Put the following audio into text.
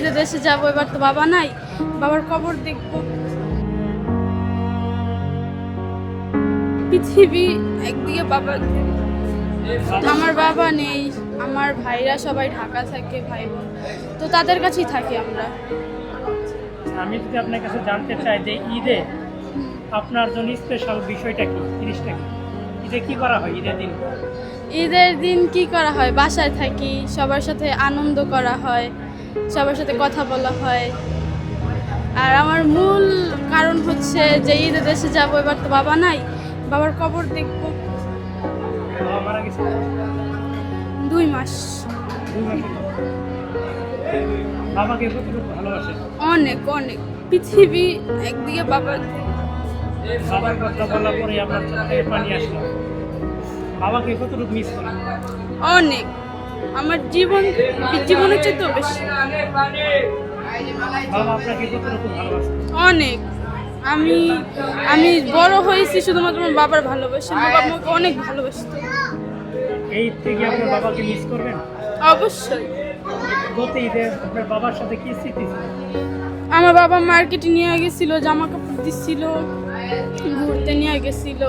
ঈদে দেশে যাবো, এবার তো বাবা নাই, বাবার কবর দেখবো। পৃথিবী একদিকে বাবা, আমার বাবা নেই, আমার ভাইরা সবাই ঢাকা থাকে, ভাই বোন তো তাদের কাছেই থাকি আমরা। আমি যদি আপনার কাছে জানতে চাই যে ঈদে আপনার জন্য স্পেশাল বিষয়টা কি, জিনিসটা কি? ঈদে কি করা হয় ঈদের দিন? ঈদের দিন কি করা হয়, বাসায় থাকি, সবার সাথে আনন্দ করা হয়, সবার সাথে কথা বলা হয়। আর আমার মূল কারণ হচ্ছে যে ঈদে দেশে যাবো, এবার তো বাবা নাই, বাবার কবর দেখবো। বাবা মারা গেছে 2 মাস। 2 মাস হলো। বাবাকে কতটুকু ভালোবাসেন? অনেক অনেক, পৃথিবী একদিকে বাবা। বাবার কথা বলার পরে আপনার চোখ থেকে পানি আসলো। বাবাকে কতটুকু মিস করেন? অনেক, আমার জীবনের চেয়ে বেশি। বাবা আপনাকে কতটুকু ভালোবাসেন? অনেক, আমি আমি বড় হয়েছি শুধুমাত্র আমার বাবার ভালোবাসা, আমার বাবা আমাকে অনেক ভালোবাসতো। এই থেকে আপনার বাবাকে মিস করবেন? অবশ্যই। গত ঈদে আপনার বাবার সাথে কি স্মৃতি ছিল? আমার বাবা মার্কেটে নিয়ে গেছিল, জামা কাপড় দিচ্ছিল, ঘুরতে নিয়ে গেছিল।